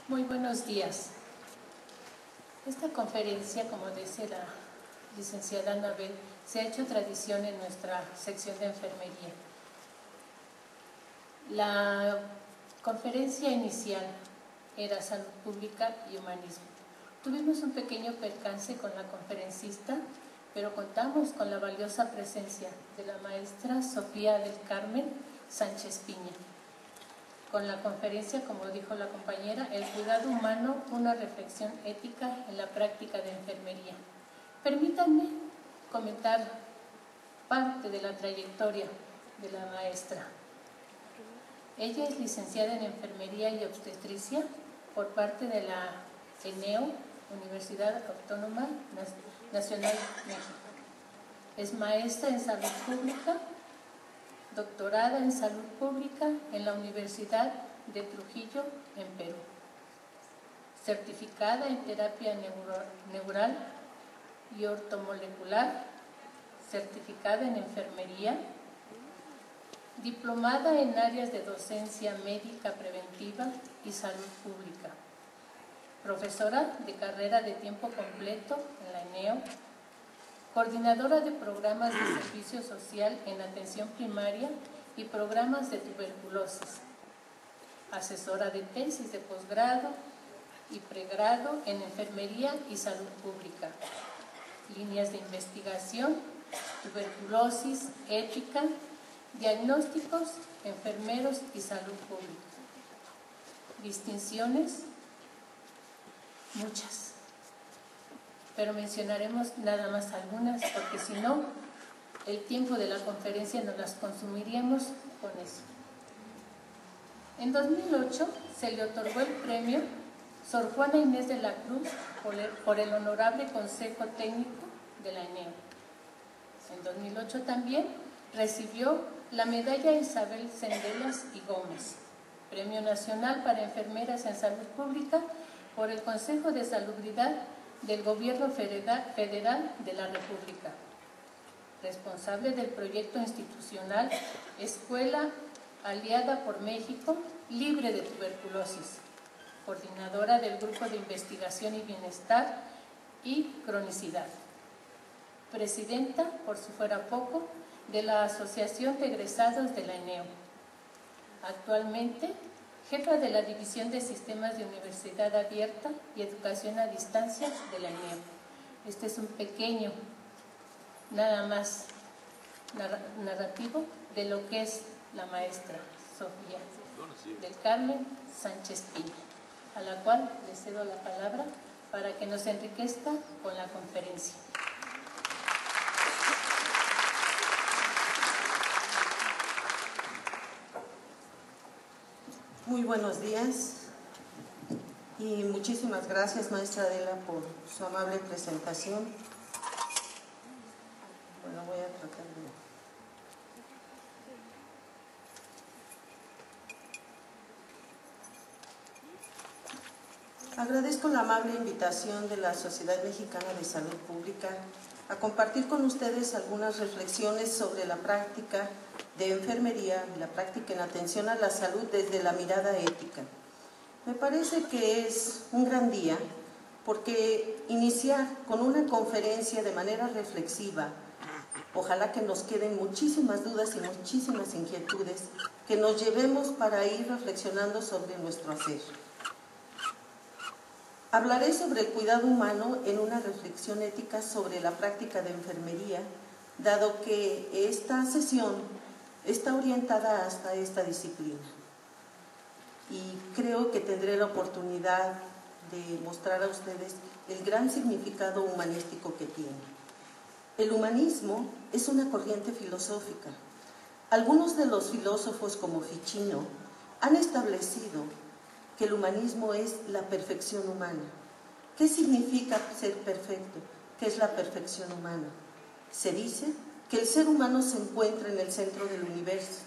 Muy buenos días. Esta conferencia, como dice la licenciada Anabel, se ha hecho tradición en nuestra sección de enfermería. La conferencia inicial era salud pública y humanismo. Tuvimos un pequeño percance con la conferencista, pero contamos con la valiosa presencia de la maestra Sofía del Carmen Sánchez Piña. Con la conferencia, como dijo la compañera, el cuidado humano, una reflexión ética en la práctica de enfermería. Permítanme comentar parte de la trayectoria de la maestra. Ella es licenciada en Enfermería y Obstetricia por parte de la ENEO, Universidad Autónoma Nacional México. Es maestra en Salud Pública, doctorada en Salud Pública en la Universidad de Trujillo, en Perú. Certificada en Terapia Neural y Ortomolecular, certificada en Enfermería, diplomada en áreas de docencia médica preventiva y salud pública, profesora de carrera de tiempo completo en la ENEO, coordinadora de programas de servicio social en atención primaria y programas de tuberculosis, asesora de tesis de posgrado y pregrado en enfermería y salud pública, líneas de investigación, tuberculosis, ética, diagnósticos, enfermeros y salud pública. Distinciones, muchas, pero mencionaremos nada más algunas, porque si no, el tiempo de la conferencia nos las consumiríamos con eso. En 2008 se le otorgó el premio Sor Juana Inés de la Cruz por el Honorable Consejo Técnico de la ENEO. En 2008 también recibió la medalla Isabel Cendelas y Gómez, Premio Nacional para Enfermeras en Salud Pública por el Consejo de Salubridad del Gobierno Federal de la República. Responsable del proyecto institucional Escuela Aliada por México Libre de Tuberculosis. Coordinadora del Grupo de Investigación y Bienestar y Cronicidad. Presidenta, por si fuera poco, de la Asociación de Egresados de la ENEO. Actualmente, jefa de la División de Sistemas de Universidad Abierta y Educación a Distancia de la ENEO. Este es un pequeño, nada más narrativo de lo que es la maestra Sofía del Carmen Sánchez Piña, a la cual le cedo la palabra para que nos enriquezca con la conferencia. Muy buenos días y muchísimas gracias, maestra Adela, por su amable presentación. Bueno, voy a tratar de... Agradezco la amable invitación de la Sociedad Mexicana de Salud Pública a compartir con ustedes algunas reflexiones sobre la práctica de enfermería y la práctica en atención a la salud desde la mirada ética. Me parece que es un gran día porque iniciar con una conferencia de manera reflexiva, ojalá que nos queden muchísimas dudas y muchísimas inquietudes que nos llevemos para ir reflexionando sobre nuestro hacer. Hablaré sobre el cuidado humano en una reflexión ética sobre la práctica de enfermería, dado que esta sesión está orientada hasta esta disciplina. Y creo que tendré la oportunidad de mostrar a ustedes el gran significado humanístico que tiene. El humanismo es una corriente filosófica. Algunos de los filósofos, como Ficino, han establecido que el humanismo es la perfección humana. ¿Qué significa ser perfecto? ¿Qué es la perfección humana? Se dice que el ser humano se encuentra en el centro del universo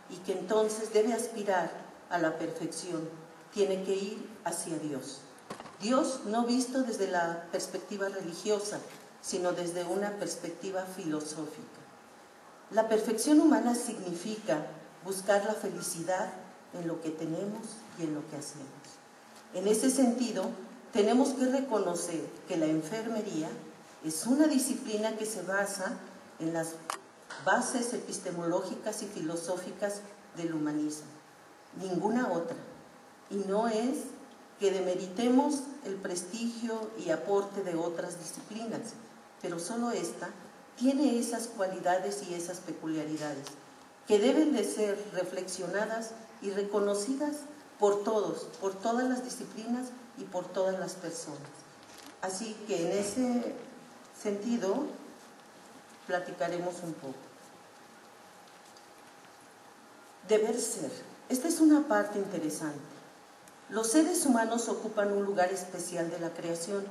y que entonces debe aspirar a la perfección, tiene que ir hacia Dios. Dios no visto desde la perspectiva religiosa, sino desde una perspectiva filosófica. La perfección humana significa buscar la felicidad en lo que tenemos y en lo que hacemos. En ese sentido, tenemos que reconocer que la enfermería es una disciplina que se basa en las bases epistemológicas y filosóficas del humanismo, ninguna otra. Y no es que demeritemos el prestigio y aporte de otras disciplinas, pero solo esta tiene esas cualidades y esas peculiaridades que deben de ser reflexionadas y reconocidas por todos, por todas las disciplinas y por todas las personas. Así que en ese sentido platicaremos un poco. Deber ser. Esta es una parte interesante. Los seres humanos ocupan un lugar especial de la creación,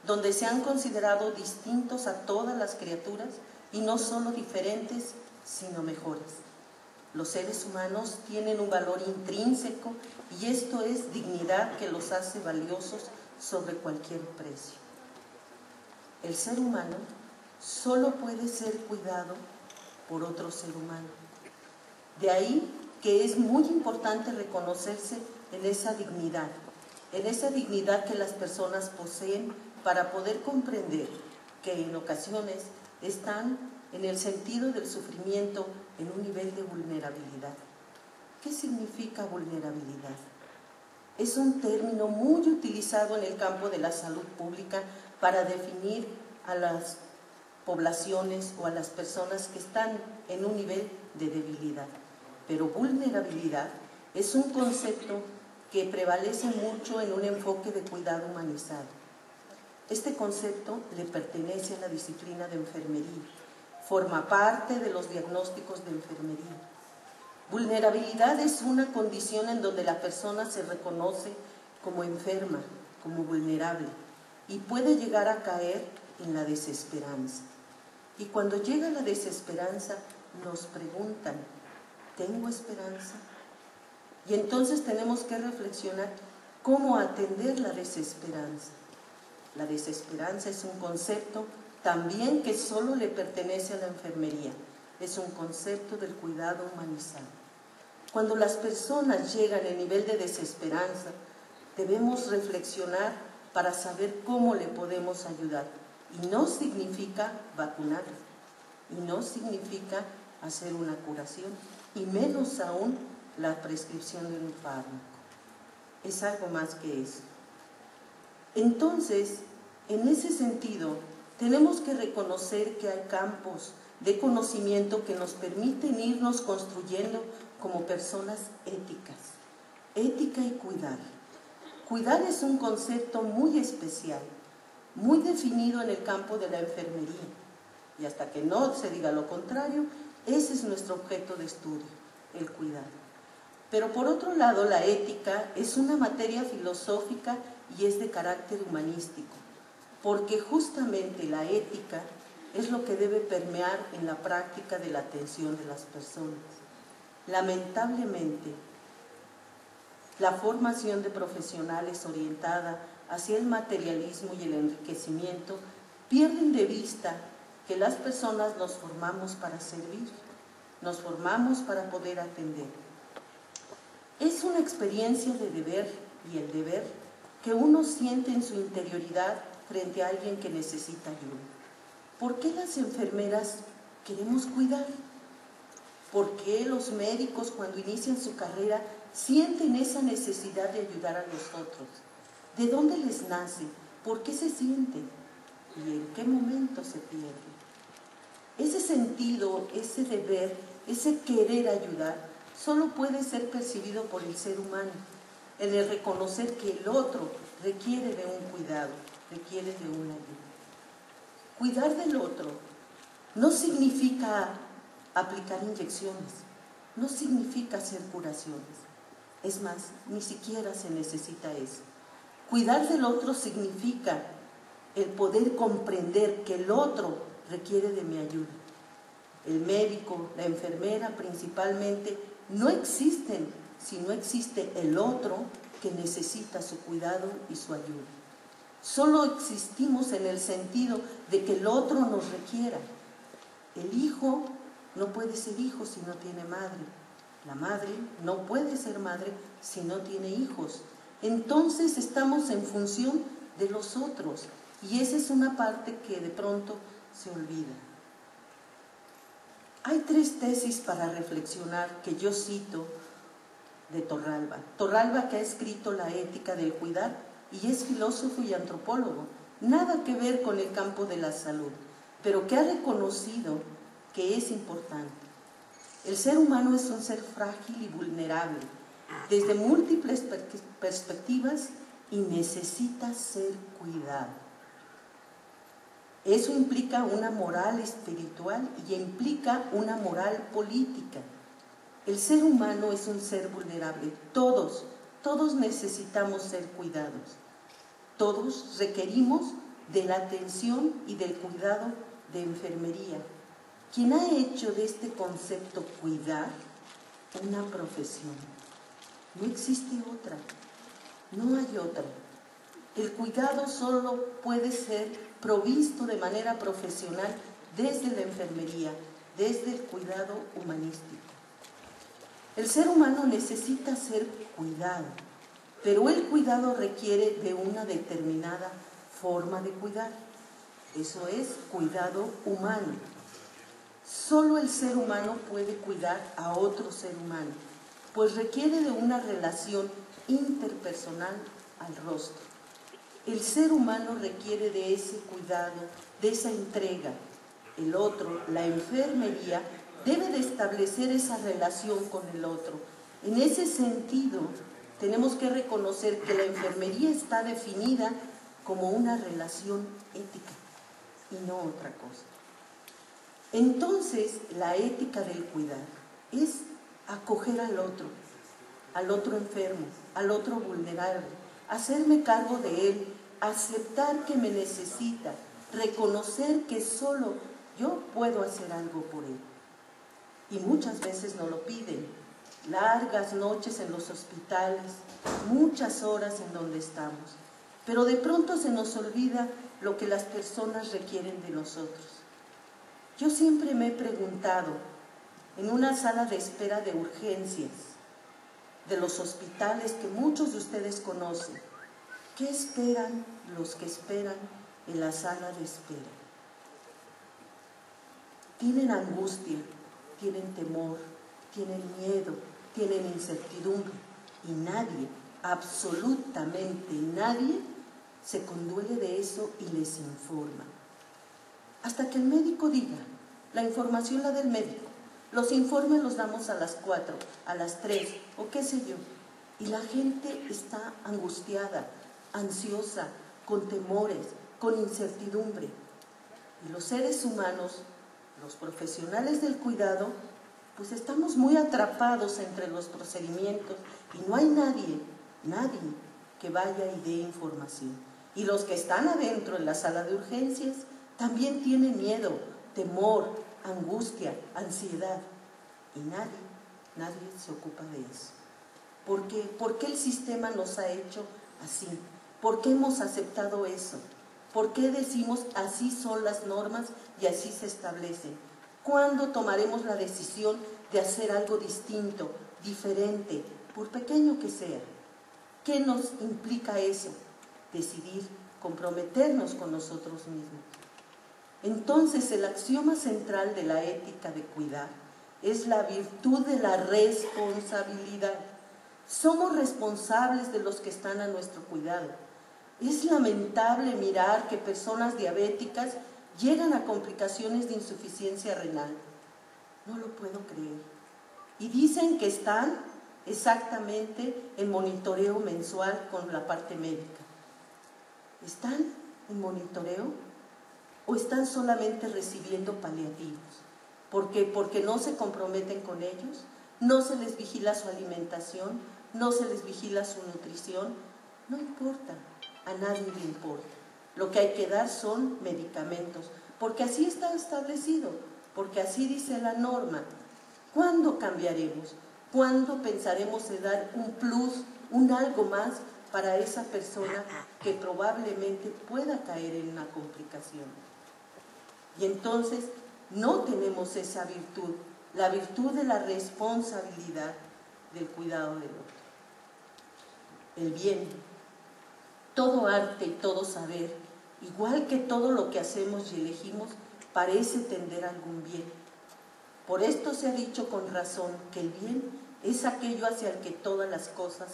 donde se han considerado distintos a todas las criaturas y no solo diferentes, sino mejores. Los seres humanos tienen un valor intrínseco y esto es dignidad que los hace valiosos sobre cualquier precio. El ser humano solo puede ser cuidado por otro ser humano. De ahí que es muy importante reconocerse en esa dignidad que las personas poseen para poder comprender que en ocasiones están en el sentido del sufrimiento en un nivel de vulnerabilidad. ¿Qué significa vulnerabilidad? Es un término muy utilizado en el campo de la salud pública para definir a las poblaciones o a las personas que están en un nivel de debilidad. Pero vulnerabilidad es un concepto que prevalece mucho en un enfoque de cuidado humanizado. Este concepto le pertenece a la disciplina de enfermería, forma parte de los diagnósticos de enfermería. Vulnerabilidad es una condición en donde la persona se reconoce como enferma, como vulnerable, y puede llegar a caer en la desesperanza. Y cuando llega la desesperanza, nos preguntan, ¿tengo esperanza? Y entonces tenemos que reflexionar cómo atender la desesperanza. La desesperanza es un concepto también que solo le pertenece a la enfermería. Es un concepto del cuidado humanizado. Cuando las personas llegan al nivel de desesperanza, debemos reflexionar para saber cómo le podemos ayudar. Y no significa vacunarlo, y no significa hacer una curación, y menos aún la prescripción de un fármaco. Es algo más que eso. Entonces, en ese sentido, tenemos que reconocer que hay campos de conocimiento que nos permiten irnos construyendo como personas éticas. Ética y cuidar. Cuidar es un concepto muy especial, muy definido en el campo de la enfermería. Y hasta que no se diga lo contrario, ese es nuestro objeto de estudio, el cuidado. Pero por otro lado, la ética es una materia filosófica y es de carácter humanístico, porque justamente la ética es lo que debe permear en la práctica de la atención de las personas. Lamentablemente, la formación de profesionales orientada hacia el materialismo y el enriquecimiento pierden de vista que las personas nos formamos para servir, nos formamos para poder atender. Es una experiencia de deber y el deber que uno siente en su interioridad frente a alguien que necesita ayuda. ¿Por qué las enfermeras queremos cuidar? ¿Por qué los médicos cuando inician su carrera sienten esa necesidad de ayudar a los otros? ¿De dónde les nace? ¿Por qué se sienten? ¿Y en qué momento se pierde? Ese sentido, ese deber, ese querer ayudar, solo puede ser percibido por el ser humano, en el reconocer que el otro requiere de un cuidado, requiere de una ayuda. Cuidar del otro no significa aplicar inyecciones, no significa hacer curaciones. Es más, ni siquiera se necesita eso. Cuidar del otro significa el poder comprender que el otro requiere de mi ayuda. El médico, la enfermera principalmente, no existen si no existe el otro que necesita su cuidado y su ayuda. Solo existimos en el sentido de que el otro nos requiera. El hijo no puede ser hijo si no tiene madre. La madre no puede ser madre si no tiene hijos. entonces estamos en función de los otros, y esa es una parte que de pronto se olvida. Hay 3 tesis para reflexionar que yo cito de Torralba. Torralba, que ha escrito La ética del cuidar y es filósofo y antropólogo, nada que ver con el campo de la salud, pero que ha reconocido que es importante. El ser humano es un ser frágil y vulnerable, desde múltiples perspectivas, y necesita ser cuidado. Eso implica una moral espiritual y implica una moral política. El ser humano es un ser vulnerable. Todos necesitamos ser cuidados. Todos requerimos de la atención y del cuidado de enfermería. ¿Quién ha hecho de este concepto cuidar una profesión? No existe otra, no hay otra. El cuidado solo puede ser provisto de manera profesional desde la enfermería, desde el cuidado humanístico. El ser humano necesita ser cuidado, pero el cuidado requiere de una determinada forma de cuidar. Eso es cuidado humano. Solo el ser humano puede cuidar a otro ser humano, pues requiere de una relación interpersonal al rostro. El ser humano requiere de ese cuidado, de esa entrega. El otro, la enfermería, debe de establecer esa relación con el otro. En ese sentido, tenemos que reconocer que la enfermería está definida como una relación ética y no otra cosa. Entonces, la ética del cuidar es acoger al otro enfermo, al otro vulnerable, hacerme cargo de él, aceptar que me necesita, reconocer que solo yo puedo hacer algo por él. Y muchas veces no lo piden. Largas noches en los hospitales, muchas horas en donde estamos. Pero de pronto se nos olvida lo que las personas requieren de nosotros. Yo siempre me he preguntado, en una sala de espera de urgencias de los hospitales que muchos de ustedes conocen, ¿qué esperan los que esperan en la sala de espera? Tienen angustia, tienen temor, tienen miedo, tienen incertidumbre, y nadie, absolutamente nadie, se conduele de eso y les informa. Hasta que el médico diga, la información la del médico, los informes los damos a las 4, a las 3 o qué sé yo, y la gente está angustiada, ansiosa, con temores, con incertidumbre. Y los seres humanos, los profesionales del cuidado, pues estamos muy atrapados entre los procedimientos y no hay nadie que vaya y dé información. Y los que están adentro en la sala de urgencias también tienen miedo, temor, angustia, ansiedad. Y nadie se ocupa de eso. ¿Por qué? ¿Por qué el sistema nos ha hecho así? ¿Por qué hemos aceptado eso? ¿Por qué decimos así son las normas y así se establecen? ¿Cuándo tomaremos la decisión de hacer algo distinto, diferente, por pequeño que sea? ¿Qué nos implica eso? Decidir comprometernos con nosotros mismos. Entonces, el axioma central de la ética de cuidar es la virtud de la responsabilidad. Somos responsables de los que están a nuestro cuidado. Es lamentable mirar que personas diabéticas llegan a complicaciones de insuficiencia renal. No lo puedo creer. Y dicen que están exactamente en monitoreo mensual con la parte médica. ¿Están en monitoreo o están solamente recibiendo paliativos? ¿Por qué? Porque no se comprometen con ellos, no se les vigila su alimentación, no se les vigila su nutrición. No importa, a nadie le importa. Lo que hay que dar son medicamentos, porque así está establecido, porque así dice la norma. ¿Cuándo cambiaremos? ¿Cuándo pensaremos en dar un plus, un algo más para esa persona que probablemente pueda caer en una complicación? Y entonces no tenemos esa virtud, la virtud de la responsabilidad del cuidado del otro. el bien. Todo arte y todo saber, igual que todo lo que hacemos y elegimos, parece tender a algún bien. Por esto se ha dicho con razón que el bien es aquello hacia el que todas las cosas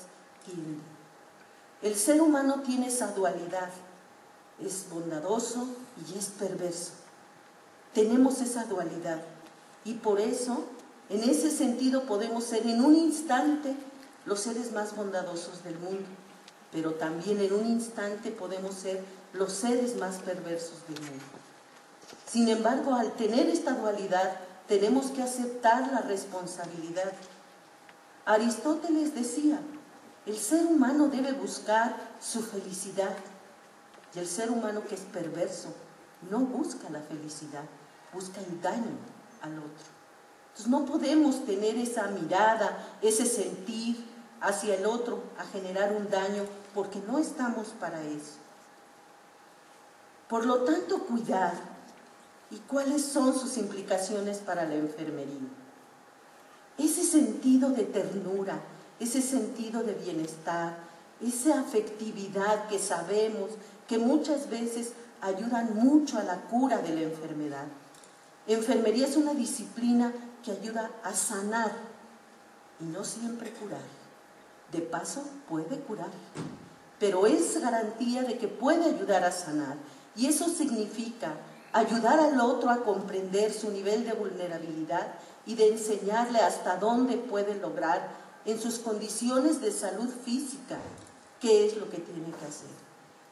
tienden. El ser humano tiene esa dualidad, es bondadoso y es perverso. Tenemos esa dualidad y por eso, en ese sentido, podemos ser en un instante los seres más bondadosos del mundo, pero también en un instante podemos ser los seres más perversos del mundo. Sin embargo, al tener esta dualidad, tenemos que aceptar la responsabilidad. Aristóteles decía, el ser humano debe buscar su felicidad, y el ser humano que es perverso no busca la felicidad, busca el daño al otro. Entonces no podemos tener esa mirada, ese sentir hacia el otro a generar un daño, porque no estamos para eso. Por lo tanto, cuidar. ¿Y cuáles son sus implicaciones para la enfermería? Ese sentido de ternura, ese sentido de bienestar, esa afectividad que sabemos que muchas veces ayudan mucho a la cura de la enfermedad. Enfermería es una disciplina que ayuda a sanar y no siempre curar. De paso, puede curar, pero es garantía de que puede ayudar a sanar. Y eso significa ayudar al otro a comprender su nivel de vulnerabilidad y de enseñarle hasta dónde puede lograr en sus condiciones de salud física qué es lo que tiene que hacer.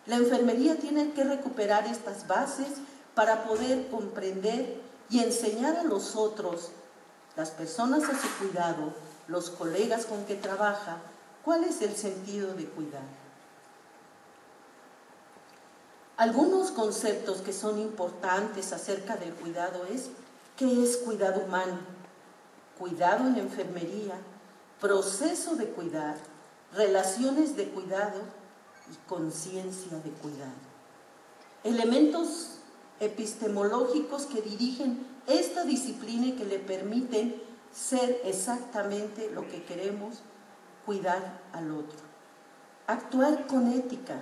La enfermería tiene que recuperar estas bases para poder comprender y enseñar a los otros, las personas a su cuidado, los colegas con que trabaja, cuál es el sentido de cuidar. Algunos conceptos que son importantes acerca del cuidado es, ¿qué es cuidado humano? Cuidado en enfermería, proceso de cuidar, relaciones de cuidado y conciencia de cuidado. Elementos epistemológicos que dirigen esta disciplina y que le permiten ser exactamente lo que queremos, cuidar al otro. Actuar con ética.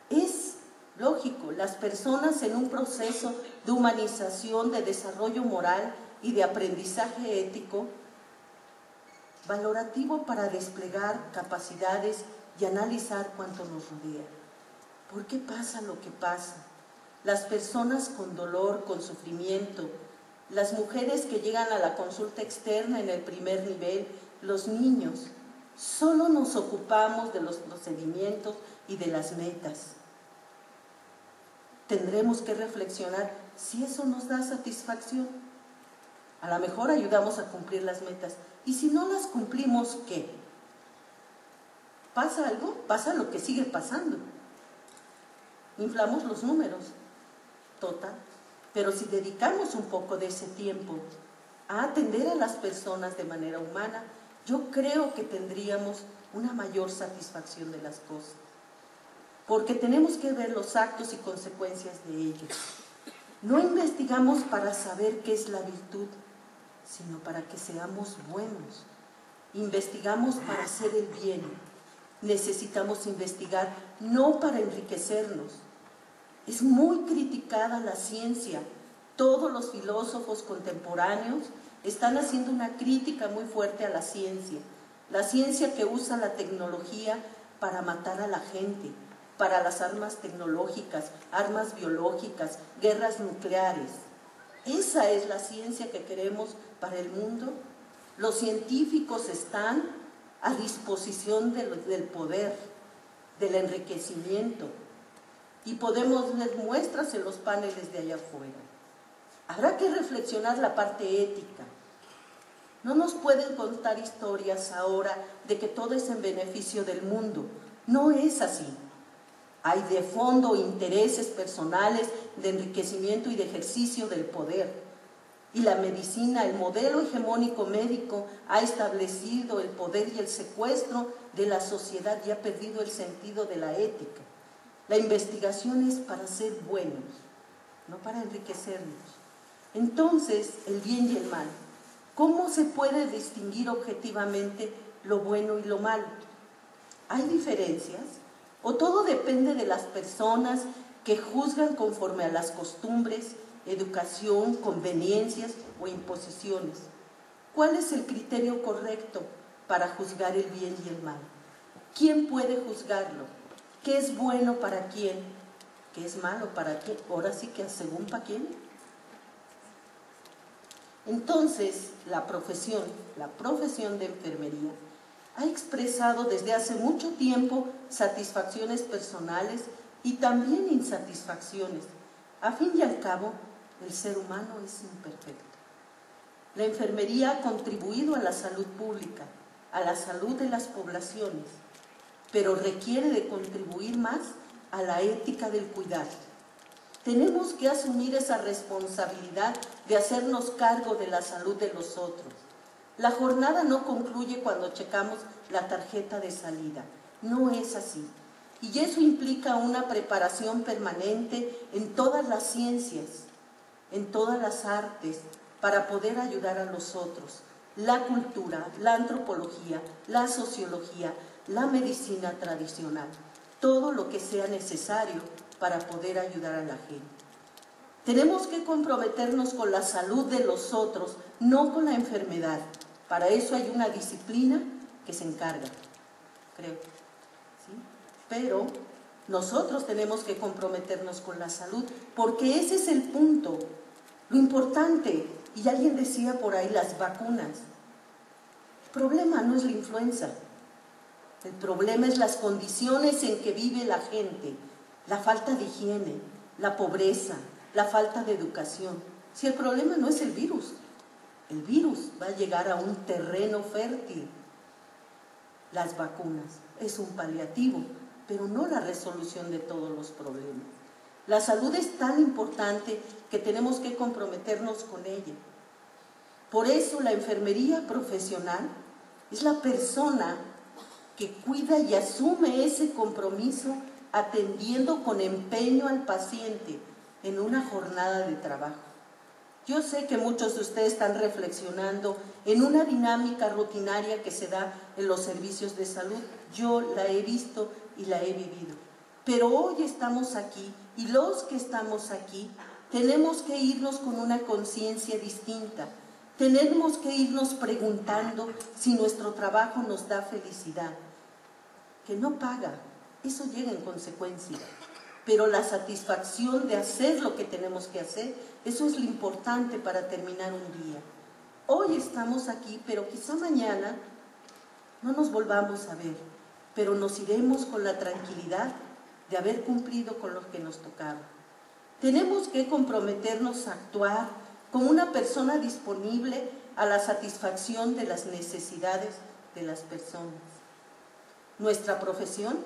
Es lógico, las personas en un proceso de humanización, de desarrollo moral y de aprendizaje ético, valorativo para desplegar capacidades y analizar cuánto nos rodea. ¿Por qué pasa lo que pasa? Las personas con dolor, con sufrimiento, las mujeres que llegan a la consulta externa en el primer nivel, los niños, solo nos ocupamos de los procedimientos y de las metas. Tendremos que reflexionar si eso nos da satisfacción. A lo mejor ayudamos a cumplir las metas. Y si no las cumplimos, ¿qué? ¿Pasa algo? Pasa lo que sigue pasando. Inflamos los números. Total. Pero si dedicamos un poco de ese tiempo a atender a las personas de manera humana, yo creo que tendríamos una mayor satisfacción de las cosas. Porque tenemos que ver los actos y consecuencias de ellos. No investigamos para saber qué es la virtud, sino para que seamos buenos. Investigamos para hacer el bien. Necesitamos investigar no para enriquecernos. Es muy criticada la ciencia. Todos los filósofos contemporáneos están haciendo una crítica muy fuerte a la ciencia que usa la tecnología para matar a la gente, para las armas tecnológicas, armas biológicas, guerras nucleares. ¿Esa es la ciencia que queremos para el mundo? Los científicos están a disposición del poder, del enriquecimiento, y podemos ver muestras en los paneles de allá afuera. Habrá que reflexionar la parte ética. No nos pueden contar historias ahora de que todo es en beneficio del mundo. No es así. Hay de fondo intereses personales de enriquecimiento y de ejercicio del poder. Y la medicina, el modelo hegemónico médico, ha establecido el poder y el secuestro de la sociedad y ha perdido el sentido de la ética. La investigación es para ser buenos, no para enriquecernos. Entonces, el bien y el mal. ¿Cómo se puede distinguir objetivamente lo bueno y lo malo? ¿Hay diferencias? ¿O todo depende de las personas que juzgan conforme a las costumbres, educación, conveniencias o imposiciones? ¿Cuál es el criterio correcto para juzgar el bien y el mal? ¿Quién puede juzgarlo? ¿Qué es bueno para quién? ¿Qué es malo para quién? Ahora sí que según para quién. Entonces, la profesión de enfermería ha expresado desde hace mucho tiempo satisfacciones personales y también insatisfacciones. A fin y al cabo, el ser humano es imperfecto. La enfermería ha contribuido a la salud pública, a la salud de las poblaciones, pero requiere de contribuir más a la ética del cuidado. Tenemos que asumir esa responsabilidad de hacernos cargo de la salud de los otros. La jornada no concluye cuando checamos la tarjeta de salida, no es así. Y eso implica una preparación permanente en todas las ciencias, en todas las artes, para poder ayudar a los otros. La cultura, la antropología, la sociología, la medicina tradicional, todo lo que sea necesario para poder ayudar a la gente. Tenemos que comprometernos con la salud de los otros, no con la enfermedad. Para eso hay una disciplina que se encarga, creo. ¿Sí? Pero nosotros tenemos que comprometernos con la salud, porque ese es el punto, lo importante. Y alguien decía por ahí, las vacunas. El problema no es la influenza, el problema es las condiciones en que vive la gente, la falta de higiene, la pobreza, la falta de educación. Si el problema no es el virus va a llegar a un terreno fértil. Las vacunas es un paliativo, pero no la resolución de todos los problemas. La salud es tan importante que tenemos que comprometernos con ella. Por eso la enfermería profesional es la persona que cuida y asume ese compromiso atendiendo con empeño al paciente en una jornada de trabajo. Yo sé que muchos de ustedes están reflexionando en una dinámica rutinaria que se da en los servicios de salud. Yo la he visto y la he vivido. Pero hoy estamos aquí y los que estamos aquí tenemos que irnos con una conciencia distinta. Tenemos que irnos preguntando si nuestro trabajo nos da felicidad. Que no paga, eso llega en consecuencia. Pero la satisfacción de hacer lo que tenemos que hacer, eso es lo importante para terminar un día. Hoy estamos aquí, pero quizá mañana no nos volvamos a ver, pero nos iremos con la tranquilidad de haber cumplido con lo que nos tocaba. Tenemos que comprometernos a actuar como una persona disponible a la satisfacción de las necesidades de las personas. Nuestra profesión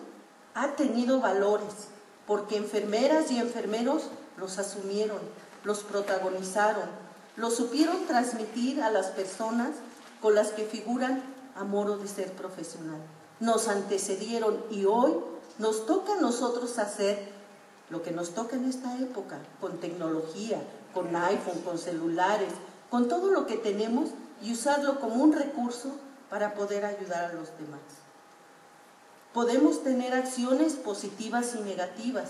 ha tenido valores, porque enfermeras y enfermeros los asumieron, los protagonizaron, los supieron transmitir a las personas con las que figuran a modo de ser profesional. Nos antecedieron y hoy nos toca a nosotros hacer lo que nos toca en esta época, con tecnología, con iPhone, con celulares, con todo lo que tenemos y usarlo como un recurso para poder ayudar a los demás. Podemos tener acciones positivas y negativas.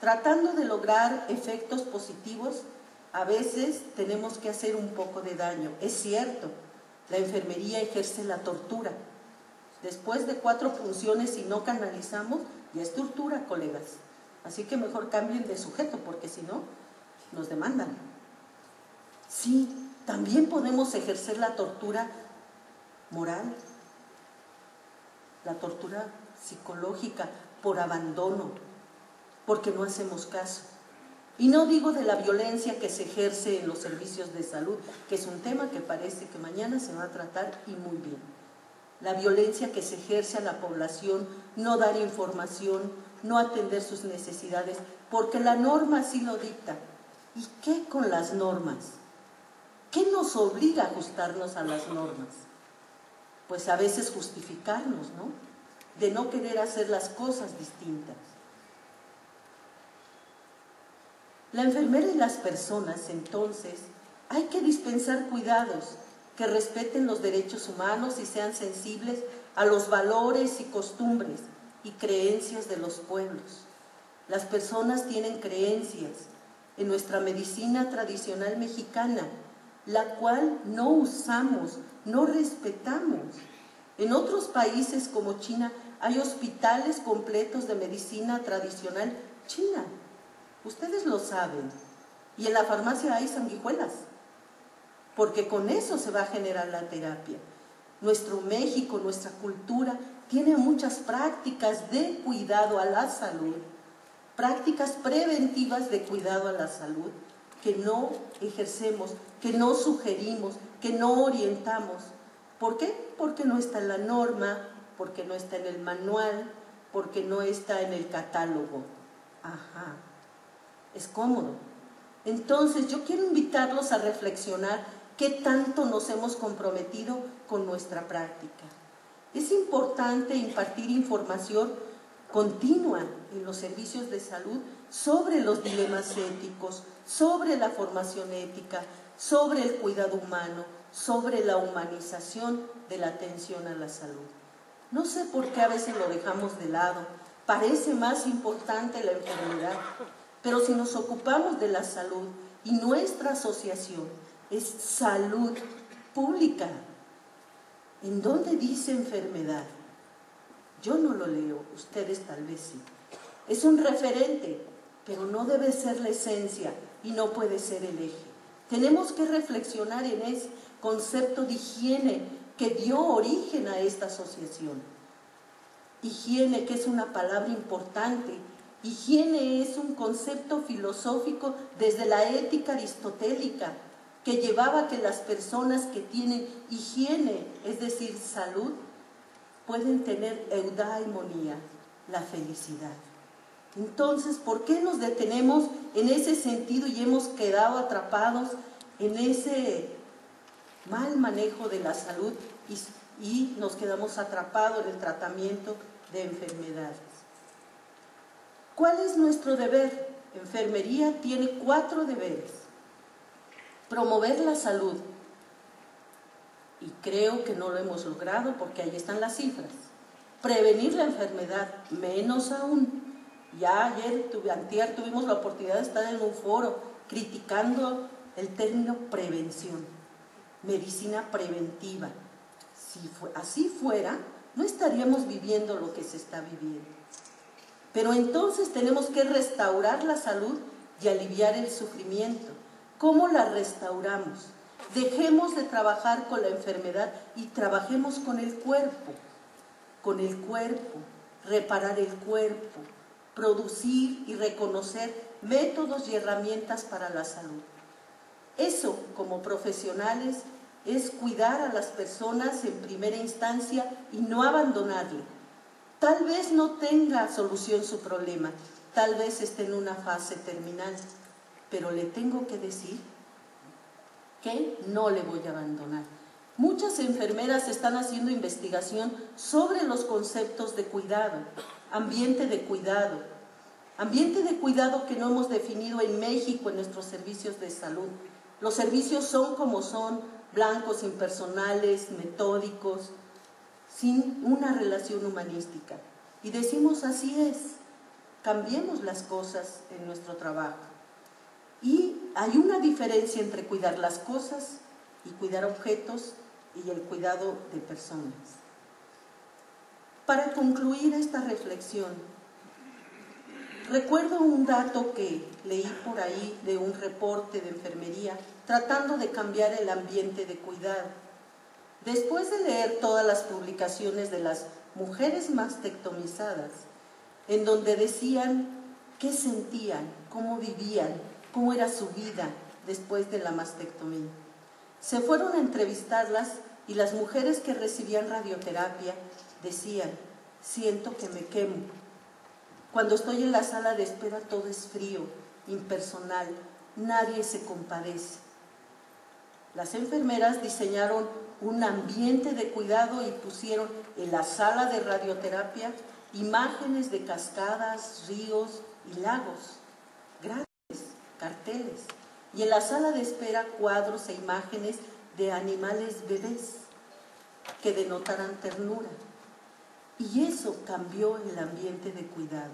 Tratando de lograr efectos positivos, a veces tenemos que hacer un poco de daño. Es cierto, la enfermería ejerce la tortura. Después de 4 funciones, si no canalizamos, ya es tortura, colegas. Así que mejor cambien de sujeto, porque si no, nos demandan. Sí, también podemos ejercer la tortura moral, la tortura psicológica por abandono, porque no hacemos caso. Y no digo de la violencia que se ejerce en los servicios de salud, que es un tema que parece que mañana se va a tratar y muy bien. La violencia que se ejerce a la población, no dar información, no atender sus necesidades, porque la norma así lo dicta. ¿Y qué con las normas? ¿Qué nos obliga a ajustarnos a las normas? Pues a veces justificarnos, ¿no? De no querer hacer las cosas distintas. La enfermera y las personas, entonces, hay que dispensar cuidados que respeten los derechos humanos y sean sensibles a los valores y costumbres y creencias de los pueblos. Las personas tienen creencias en nuestra medicina tradicional mexicana, la cual no usamos, no respetamos. En otros países como China hay hospitales completos de medicina tradicional china. Ustedes lo saben. Y en la farmacia hay sanguijuelas, porque con eso se va a generar la terapia. Nuestro México, nuestra cultura, tiene muchas prácticas de cuidado a la salud, prácticas preventivas de cuidado a la salud, que no ejercemos, que no sugerimos, que no orientamos. ¿Por qué? Porque no está en la norma, porque no está en el manual, porque no está en el catálogo. Ajá, es cómodo. Entonces yo quiero invitarlos a reflexionar qué tanto nos hemos comprometido con nuestra práctica. Es importante impartir información continua en los servicios de salud sobre los dilemas éticos, sobre la formación ética, sobre el cuidado humano, sobre la humanización de la atención a la salud. No sé por qué a veces lo dejamos de lado, parece más importante la enfermedad, pero si nos ocupamos de la salud y nuestra asociación es salud pública, ¿en dónde dice enfermedad? Yo no lo leo, ustedes tal vez sí. Es un referente, pero no debe ser la esencia y no puede ser el eje. Tenemos que reflexionar en ese concepto de higiene que dio origen a esta asociación. Higiene, que es una palabra importante. Higiene es un concepto filosófico desde la ética aristotélica, que llevaba a que las personas que tienen higiene, es decir, salud, pueden tener eudaimonía, la felicidad. Entonces, ¿por qué nos detenemos en ese sentido y hemos quedado atrapados en ese mal manejo de la salud y nos quedamos atrapados en el tratamiento de enfermedades? ¿Cuál es nuestro deber? Enfermería tiene 4 deberes. Promover la salud. Y creo que no lo hemos logrado porque ahí están las cifras. Prevenir la enfermedad, menos aún. Ya antier tuvimos la oportunidad de estar en un foro criticando el término prevención, medicina preventiva. Si así fuera, no estaríamos viviendo lo que se está viviendo. Pero entonces tenemos que restaurar la salud y aliviar el sufrimiento. ¿Cómo la restauramos? Dejemos de trabajar con la enfermedad y trabajemos con el cuerpo. Con el cuerpo, reparar el cuerpo, producir y reconocer métodos y herramientas para la salud. Eso, como profesionales, es cuidar a las personas en primera instancia y no abandonarle. Tal vez no tenga solución su problema, tal vez esté en una fase terminal, pero le tengo que decir que no le voy a abandonar. Muchas enfermeras están haciendo investigación sobre los conceptos de cuidado, ambiente de cuidado que no hemos definido en México en nuestros servicios de salud. Los servicios son como son, blancos, impersonales, metódicos, sin una relación humanística. Y decimos así es, cambiemos las cosas en nuestro trabajo. Y hay una diferencia entre cuidar las cosas y cuidar objetos y el cuidado de personas. Para concluir esta reflexión, recuerdo un dato que leí por ahí de un reporte de enfermería tratando de cambiar el ambiente de cuidado. Después de leer todas las publicaciones de las mujeres mastectomizadas, en donde decían qué sentían, cómo vivían, cómo era su vida después de la mastectomía, se fueron a entrevistarlas y las mujeres que recibían radioterapia decían: siento que me quemo. Cuando estoy en la sala de espera todo es frío, impersonal, nadie se compadece. Las enfermeras diseñaron un ambiente de cuidado y pusieron en la sala de radioterapia imágenes de cascadas, ríos y lagos, grandes carteles, y en la sala de espera cuadros e imágenes de animales bebés que denotaran ternura. Y eso cambió el ambiente de cuidado.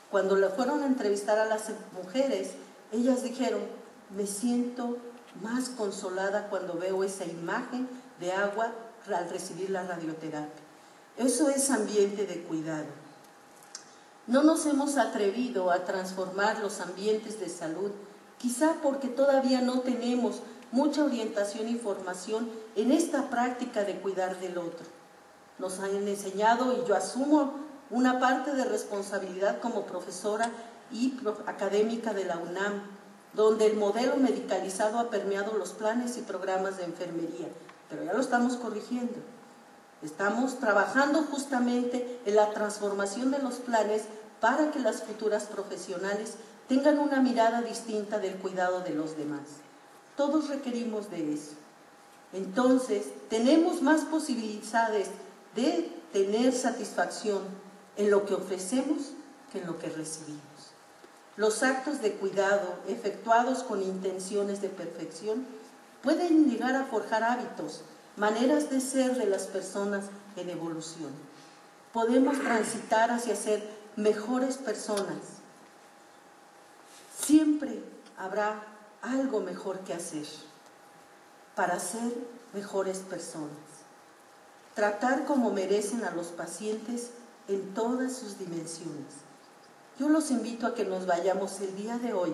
Cuando la fueron a entrevistar a las mujeres, ellas dijeron, me siento más consolada cuando veo esa imagen de agua al recibir la radioterapia. Eso es ambiente de cuidado. No nos hemos atrevido a transformar los ambientes de salud, quizá porque todavía no tenemos mucha orientación y formación en esta práctica de cuidar del otro. Nos han enseñado, y yo asumo una parte de responsabilidad como profesora y académica de la UNAM, donde el modelo medicalizado ha permeado los planes y programas de enfermería, pero ya lo estamos corrigiendo. Estamos trabajando justamente en la transformación de los planes para que las futuras profesionales tengan una mirada distinta del cuidado de los demás. Todos requerimos de eso. Entonces, tenemos más posibilidades de tener satisfacción en lo que ofrecemos que en lo que recibimos. Los actos de cuidado efectuados con intenciones de perfección pueden llegar a forjar hábitos, maneras de ser de las personas en evolución. Podemos transitar hacia ser mejores personas. Siempre habrá algo mejor que hacer para ser mejores personas. Tratar como merecen a los pacientes en todas sus dimensiones. Yo los invito a que nos vayamos el día de hoy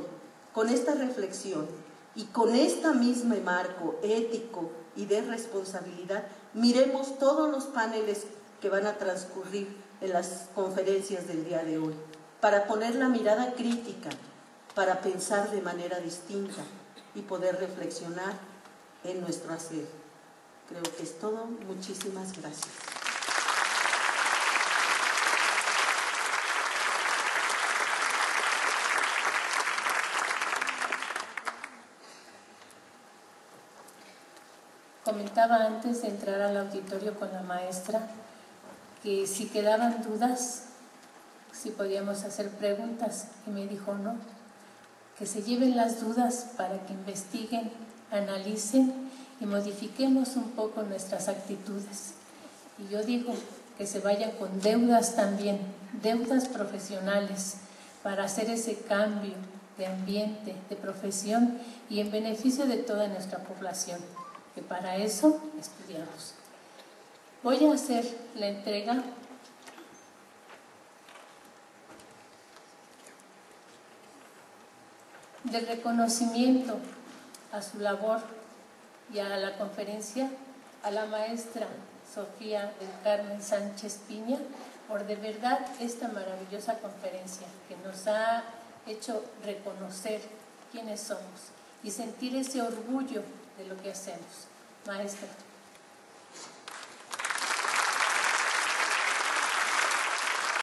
con esta reflexión y con este mismo marco ético y de responsabilidad, miremos todos los paneles que van a transcurrir en las conferencias del día de hoy, para poner la mirada crítica, para pensar de manera distinta y poder reflexionar en nuestro hacer. Creo que es todo. Muchísimas gracias. Comentaba antes de entrar al auditorio con la maestra que si quedaban dudas, si podíamos hacer preguntas, y me dijo no, que se lleven las dudas para que investiguen, analicen y modifiquemos un poco nuestras actitudes. Y yo digo que se vayan con deudas también, deudas profesionales, para hacer ese cambio de ambiente, de profesión y en beneficio de toda nuestra población, que para eso estudiamos. Voy a hacer la entrega del reconocimiento a su labor y a la conferencia a la maestra Sofía del Carmen Sánchez Piña por de verdad esta maravillosa conferencia que nos ha hecho reconocer quiénes somos y sentir ese orgullo de lo que hacemos. Maestra.